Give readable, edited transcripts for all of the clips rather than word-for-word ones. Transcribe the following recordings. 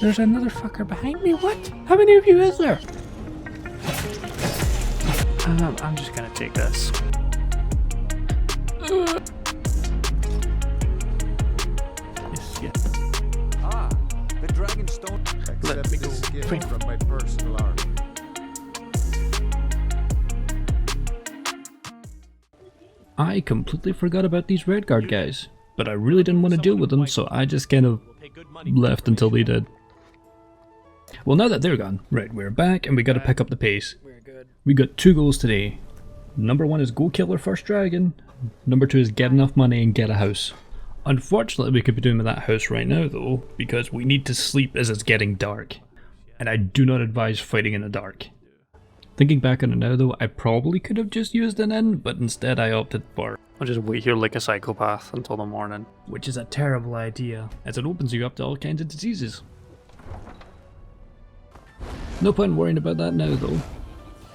There's another fucker behind me, what? How many of you is there? I'm just gonna take this. Yes. Ah, the dragon stone. Let me go. From my personal army. I completely forgot about these Red Guard guys, but I really didn't want to deal with them, so I just kind of left until they did. Well, now that they're gone, right, we're back and we gotta pick up the pace. We got 2 goals today. Number 1 is go kill our first dragon. Number 2 is get enough money and get a house. Unfortunately, we could be doing with that house right now though, because we need to sleep as it's getting dark. And I do not advise fighting in the dark. Thinking back on it now though, I probably could have just used an inn, but instead I opted for I'll just wait here like a psychopath until the morning. Which is a terrible idea, as it opens you up to all kinds of diseases. No point in worrying about that now though.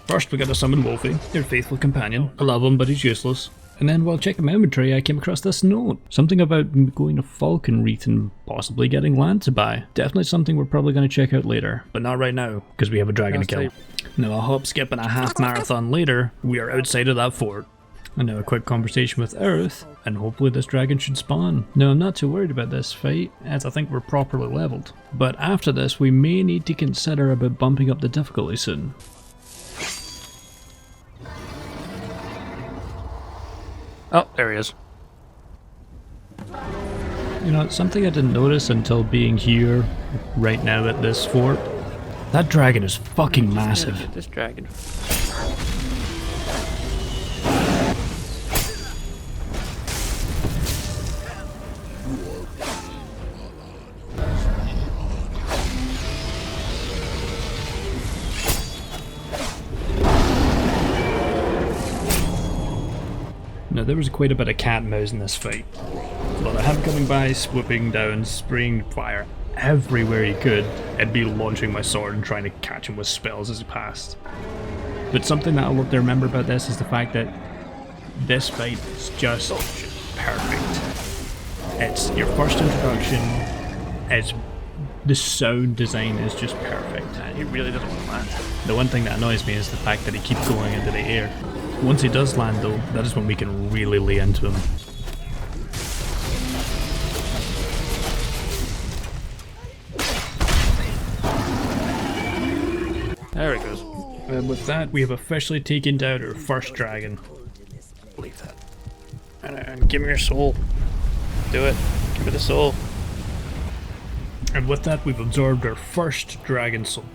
First we gotta summon Wolfie, your faithful companion. I love him but he's useless. And then while checking my inventory I came across this note. Something about going to Falconreath and possibly getting land to buy. Definitely something we're probably going to check out later. But not right now, because we have a dragon to kill. Now a hop, skip and a half marathon later, we are outside of that fort. And now a quick conversation with Earth, and hopefully this dragon should spawn. Now I'm not too worried about this fight, as I think we're properly leveled. But after this we may need to consider about bumping up the difficulty soon. Oh, there he is. You know, something I didn't notice until being here, right now at this fort. That dragon is fucking massive. This dragon. Now there was quite a bit of cat and mouse in this fight. A lot of him coming by, swooping down, spraying fire everywhere he could, and be launching my sword and trying to catch him with spells as he passed. But something that I love to remember about this is the fact that this fight is just perfect. It's your first introduction, the sound design is just perfect. He really doesn't want to land. The one thing that annoys me is the fact that he keeps going into the air. Once he does land though, that is when we can really lay into him. There it goes. And with that, we have officially taken down our first dragon. Believe that. And give me your soul. Do it. Give me the soul. And with that, we've absorbed our first dragon soul.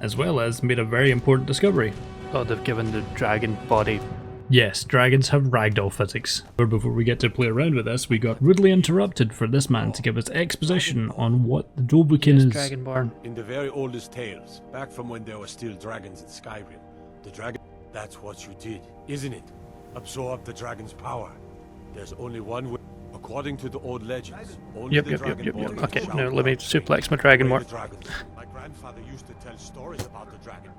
As well as made a very important discovery. Oh, they've given the dragon body. Yes, dragons have ragdoll physics. But before we get to play around with this, we got rudely interrupted for this man to give us exposition on what the Dovahkiin is. Dragonborn. In the very oldest tales, back from when there were still dragons in Skyrim, the dragon... That's what you did, isn't it? Absorb the dragon's power. There's only one way. According to the old legends, only Yep. the Dragonborn Okay, can now shout let me out suplex my dragon more. My grandfather used to tell stories about the Dragonborn.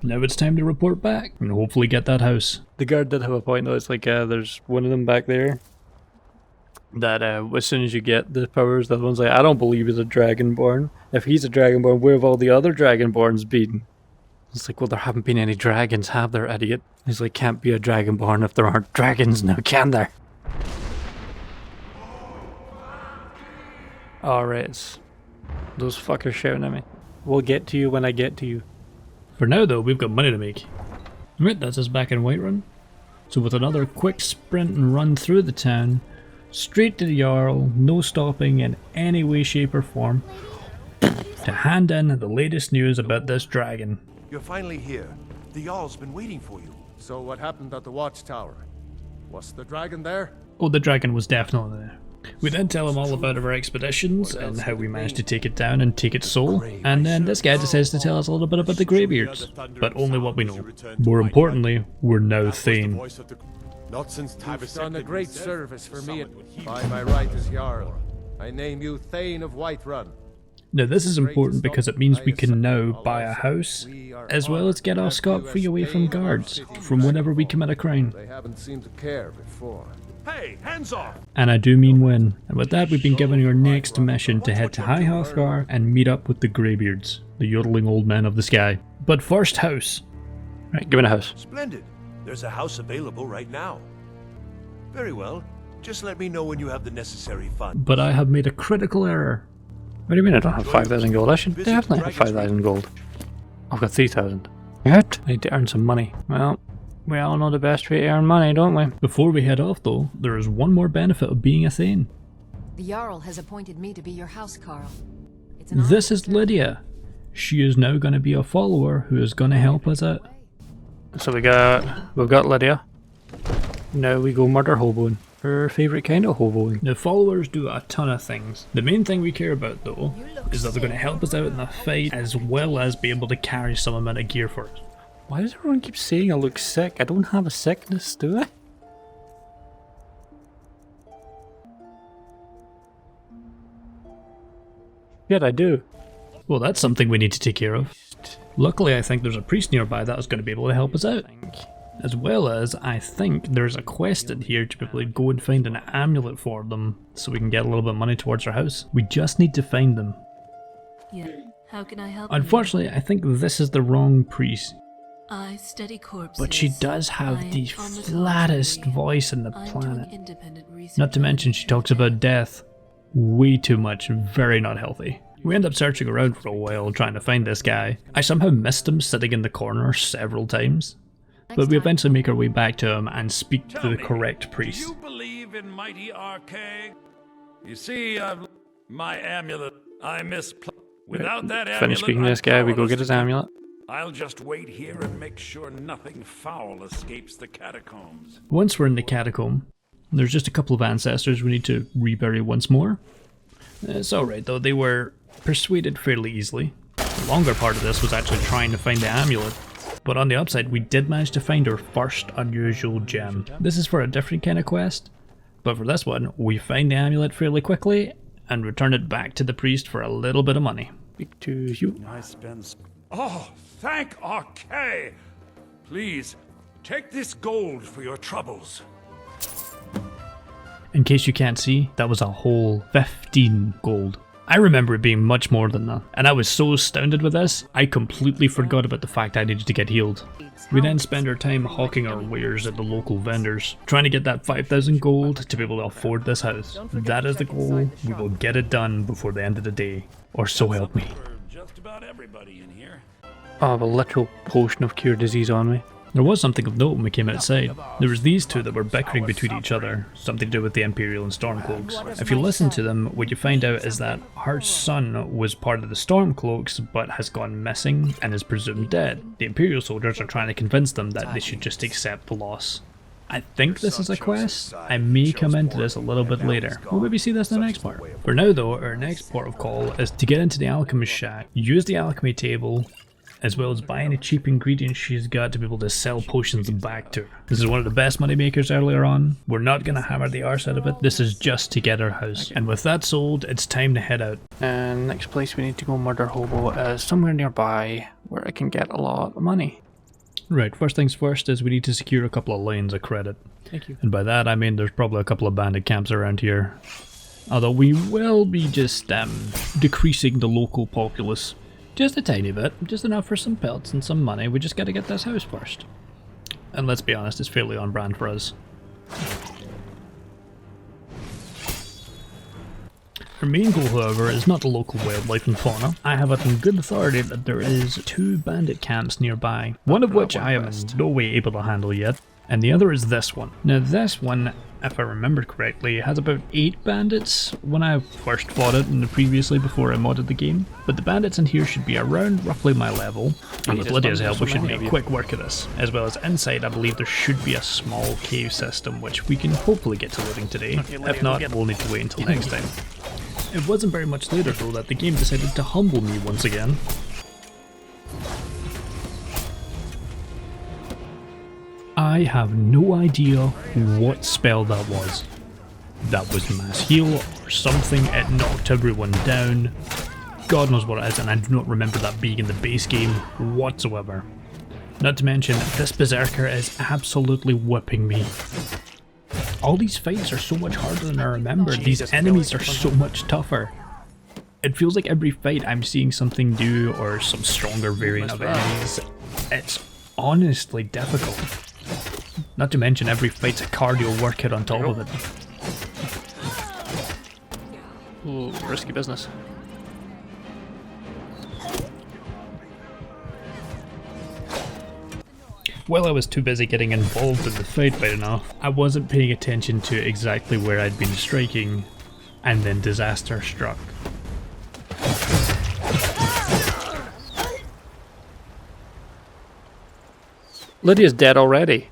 Now it's time to report back and hopefully get that house. The guard did have a point though, it's like there's one of them back there that as soon as you get the powers, the other one's like, I don't believe he's a Dragonborn. If he's a Dragonborn, where have all the other Dragonborns been? It's like, well, there haven't been any dragons, have there, idiot? He's like, can't be a Dragonborn if there aren't dragons now, can there? Alright, those fuckers shouting at me. We'll get to you when I get to you. For now though, we've got money to make. Right, that's us back in Whiterun. So with another quick sprint and run through the town, straight to the Jarl, no stopping in any way, shape or form, to hand in the latest news about this dragon. You're finally here. The Jarl's been waiting for you. So what happened at the watchtower? Was the dragon there? Oh, the dragon was definitely there. We then tell him all about our expeditions and how we managed to take it down and take its soul, and then this guy decides to tell us a little bit about the Greybeards, but only what we know. More importantly, we're now Thane. Not since You've done a great service for me by my right as Jarl. I name you Thane of Whiterun. Now this is important because it means we can now buy a house, as well as get off scot-free away from guards, from whenever we commit a crime. They haven't seemed to care before. Hey, hands off! And I do mean when. And with that, we've been given our next mission to head to High Hrothgar and meet up with the Greybeards, the yodeling old men of the sky. But first, house. Right, give me a house. Splendid. There's a house available right now. Very well. Just let me know when you have the necessary funds. But I have made a critical error. What do you mean I don't have 5,000 gold? I should definitely have 5,000 gold. I've got 3,000. What? I need to earn some money. Well, we all know the best way to earn money, don't we? Before we head off though, there is one more benefit of being a Thane. The Jarl has appointed me to be your housecarl. This is Lydia. She is now going to be a follower who is going to help us out. So we've got Lydia. Now we go murder hoboing. Her favourite kind of hoboing. Now followers do a ton of things. The main thing we care about though is that they're going to help us out in the fight as well as be able to carry some amount of gear for us. Why does everyone keep saying I look sick? I don't have a sickness, do I? Yet I do. Well, that's something we need to take care of. Luckily, I think there's a priest nearby that is going to be able to help us out. As well as, I think there's a quest in here to be able to go and find an amulet for them so we can get a little bit of money towards our house. We just need to find them. Yeah. How can I help Unfortunately, I think this is the wrong priest. I study corpses. But she does have the flattest voice in the planet. Not to mention she talks about death way too much and very not healthy. We end up searching around for a while trying to find this guy. I somehow missed him sitting in the corner several times. But we eventually make our way back to him and speak to the correct priest. Do you believe in mighty arcade? You see, my amulet, I misplaced. Without that amulet, Finish speaking to this guy, we go get his amulet. I'll just wait here and make sure nothing foul escapes the catacombs. Once we're in the catacomb, there's just a couple of ancestors we need to rebury once more. It's alright though, they were persuaded fairly easily. The longer part of this was actually trying to find the amulet. But on the upside, we did manage to find our first unusual gem. This is for a different kind of quest, but for this one, we find the amulet fairly quickly and return it back to the priest for a little bit of money. Speak to you. I spend... Oh, thank Arcade! Please, take this gold for your troubles. In case you can't see, that was a whole 15 gold. I remember it being much more than that, and I was so astounded with this, I completely forgot about the fact I needed to get healed. We then spend our time hawking our wares at the local vendors, trying to get that 5,000 gold to be able to afford this house. That is the goal. We will get it done before the end of the day, or so help me. Just about everybody in here. I have a literal potion of cure disease on me. There was something of note when we came outside. There was these two that were bickering between each other, something to do with the Imperial and Stormcloaks. If you listen to them, what you find out is that her son was part of the Stormcloaks but has gone missing and is presumed dead. The Imperial soldiers are trying to convince them that they should just accept the loss. I think this is a quest. I may come into this a little bit later. We'll maybe see this in the next part. For now though, our next port of call is to get into the alchemist shack, use the alchemy table, as well as buy any cheap ingredients she's got to be able to sell potions back to her. This is one of the best money makers earlier on. We're not going to hammer the arse out of it. This is just to get our house. And with that sold, it's time to head out. And next place we need to go murder hobo is somewhere nearby where I can get a lot of money. Right, first things first is we need to secure a couple of lines of credit. Thank you. And by that I mean there's probably a couple of bandit camps around here. Although we will be just decreasing the local populace. Just a tiny bit, just enough for some pelts and some money. We just gotta get this house first. And let's be honest, it's fairly on brand for us. Our main goal, however, is not the local wildlife and fauna. I have it on good authority that there is 2 bandit camps nearby, one of which I am in no way able to handle yet, and the other is this one. Now this one, if I remember correctly, has about 8 bandits when I first fought it in the previously before I modded the game, but the bandits in here should be around roughly my level, and with Lydia's help we should make quick work of this. As well as inside I believe there should be a small cave system which we can hopefully get to looting today. If not, we'll need to wait until next time. It wasn't very much later though that the game decided to humble me once again. I have no idea what spell that was. That was mass heal or something, it knocked everyone down. God knows what it is, and I do not remember that being in the base game whatsoever. Not to mention, this Berserker is absolutely whipping me. All these fights are so much harder than I remember. These enemies are so much tougher. It feels like every fight I'm seeing something new or some stronger variant of enemies. It's honestly difficult. Not to mention every fight's a cardio workout on top of it. Ooh, risky business. While I was too busy getting involved in the fight right enough, I wasn't paying attention to exactly where I'd been striking, and then disaster struck. Lydia's dead already.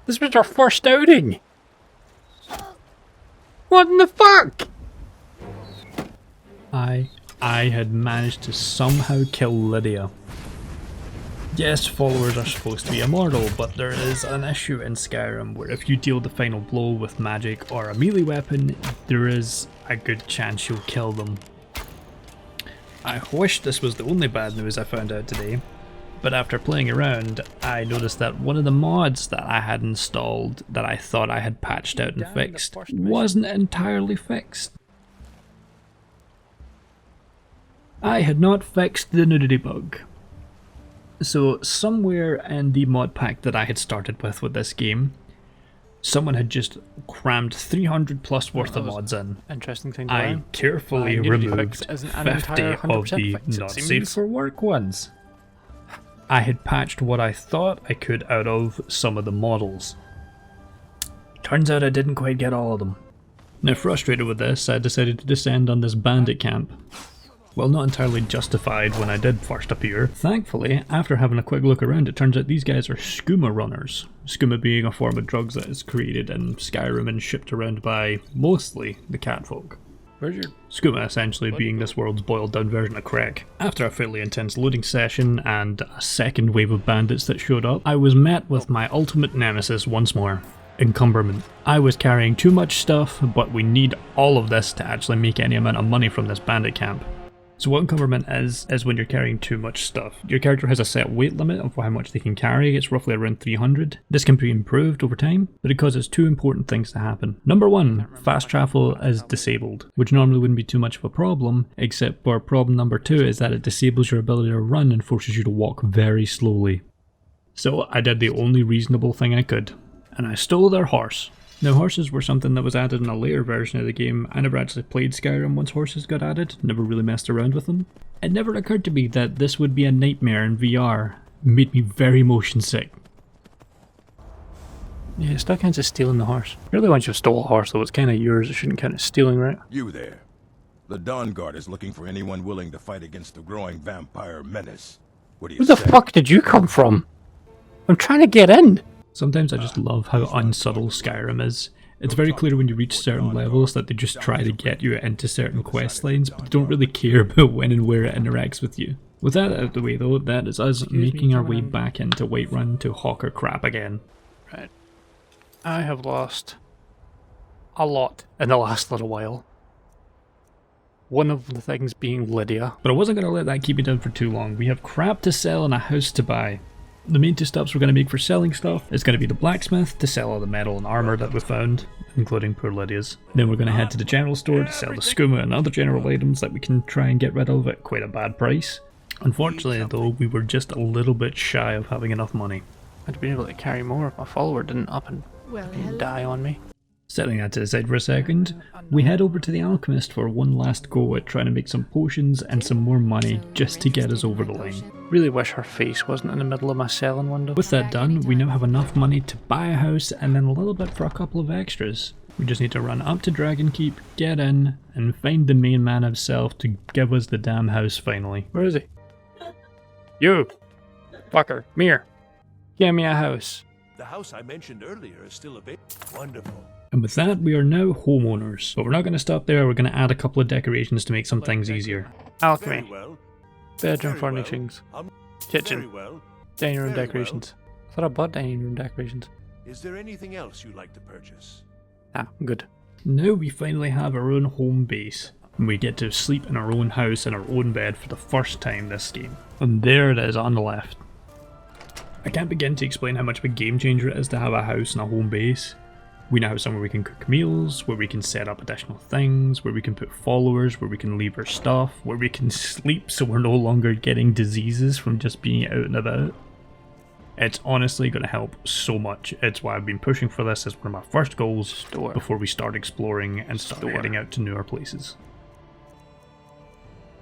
This was our first outing! What in the fuck? I had managed to somehow kill Lydia. Yes, followers are supposed to be immortal, but there is an issue in Skyrim where if you deal the final blow with magic or a melee weapon, there is a good chance you'll kill them. I wish this was the only bad news I found out today, but after playing around, I noticed that one of the mods that I had installed that I thought I had patched out and fixed wasn't entirely fixed. I had not fixed the nudity bug. So somewhere in the mod pack that I had started with this game, someone had just crammed 300 plus worth of mods in. Interesting thing to I learn. carefully removed 50 of the not safe for work ones. I had patched what I thought I could out of some of the models. Turns out I didn't quite get all of them. Now, frustrated with this, I decided to descend on this bandit camp. Well, not entirely justified when I did first appear. Thankfully, after having a quick look around, it turns out these guys are skooma runners. Skooma being a form of drugs that is created in Skyrim and shipped around by, mostly, the catfolk. Where's your... Skooma essentially being this world's boiled down version of crack. After a fairly intense loading session and a second wave of bandits that showed up, I was met with my ultimate nemesis once more. Encumberment. I was carrying too much stuff, but we need all of this to actually make any amount of money from this bandit camp. So what encumberment is when you're carrying too much stuff. Your character has a set weight limit of how much they can carry. It's roughly around 300. This can be improved over time, but it causes two important things to happen. Number one, fast travel is disabled, which normally wouldn't be too much of a problem, except for problem number two is that it disables your ability to run and forces you to walk very slowly. So I did the only reasonable thing I could, and I stole their horse. Now, horses were something that was added in a later version of the game. I never actually played Skyrim once horses got added, never really messed around with them. It never occurred to me that this would be a nightmare in VR. It made me very motion sick. Yeah, it still counts as stealing the horse. Really, once you've stole a horse, though, it's kind of yours. It shouldn't count as stealing, right? You there. The Dawn Guard is looking for anyone willing to fight against the growing vampire menace. What do you Where the say? fuck did you come from? I'm trying to get in! Sometimes I just love how unsubtle Skyrim is. It's very clear when you reach certain levels that they just try to get you into certain quest lines, but they don't really care about when and where it interacts with you. With that out of the way though, that is us making our way back into Whiterun to hawk our crap again. Right. I have lost a lot in the last little while. One of the things being Lydia. But I wasn't going to let that keep me down for too long. We have crap to sell and a house to buy. The main two stops we're going to make for selling stuff is going to be the blacksmith to sell all the metal and armour that we found, including poor Lydia's. Then we're going to head to the general store to sell the skooma and other general items that we can try and get rid of at quite a bad price. Unfortunately though, we were just a little bit shy of having enough money. I'd have been able to carry more if my follower didn't up and die on me. Setting that to the side for a second, we head over to the alchemist for one last go at trying to make some potions and some more money just to get us over the line. Really wish her face wasn't in the middle of my selling window. With that done, we now have enough money to buy a house and then a little bit for a couple of extras. We just need to run up to Dragonkeep, get in, and find the main man himself to give us the damn house finally. Where is he? You! Fucker, come here. Give me a house. The house I mentioned earlier is still available. Wonderful. And with that, we are now homeowners. But we're not going to stop there, we're going to add a couple of decorations to make some things easier. Alchemy. Very well. Bedroom Very well. furnishings. Very Kitchen. well. Dining room Very decorations. I thought I bought dining room decorations. Is there anything else you'd like to purchase? Ah, good. Now we finally have our own home base. We get to sleep in our own house in our own bed for the first time this game. And there it is on the left. I can't begin to explain how much of a game changer it is to have a house and a home base. We now have somewhere we can cook meals, where we can set up additional things, where we can put followers, where we can leave our stuff, where we can sleep so we're no longer getting diseases from just being out and about. It's honestly going to help so much. It's why I've been pushing for this as one of my first goals before we start exploring and start heading out to newer places.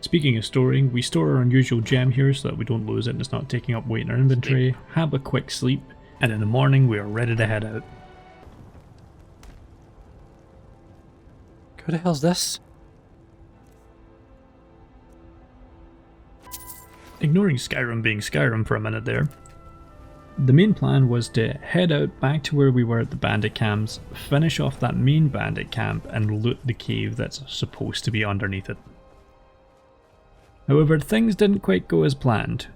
Speaking of storing, we store our unusual gem here so that we don't lose it and it's not taking up weight in our inventory, have a quick sleep, and in the morning we are ready to head out. Who the hell's this? Ignoring Skyrim being Skyrim for a minute there, the main plan was to head out back to where we were at the bandit camps, finish off that main bandit camp and loot the cave that's supposed to be underneath it. However, things didn't quite go as planned.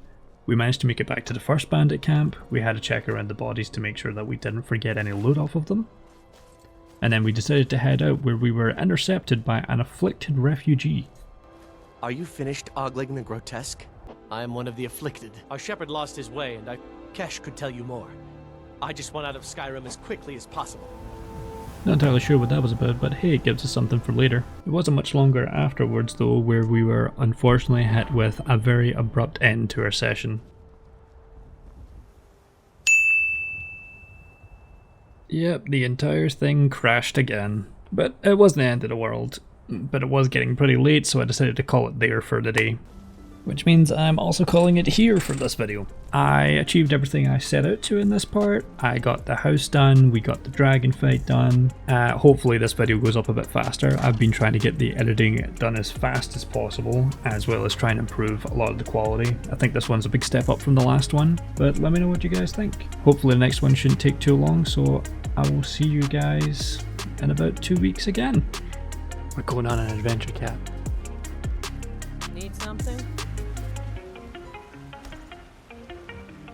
We managed to make it back to the first bandit camp, we had to check around the bodies to make sure that we didn't forget any loot off of them, and then we decided to head out where we were intercepted by an afflicted refugee. Are you finished ogling the grotesque? I am one of the afflicted. Our shepherd lost his way, and Kesh could tell you more. I just want out of Skyrim as quickly as possible. Not entirely sure what that was about, but hey, it gives us something for later. It wasn't much longer afterwards though, where we were unfortunately hit with a very abrupt end to our session. Yep, the entire thing crashed again. But it wasn't the end of the world. But it was getting pretty late, so I decided to call it there for the day. Which means I'm also calling it here for this video. I achieved everything I set out to in this part. I got the house done, we got the dragon fight done. Hopefully this video goes up a bit faster. I've been trying to get the editing done as fast as possible, as well as try and improve a lot of the quality. I think this one's a big step up from the last one, but let me know what you guys think. Hopefully the next one shouldn't take too long, so I will see you guys in about 2 weeks again. We're going on an adventure, Cat. Need something?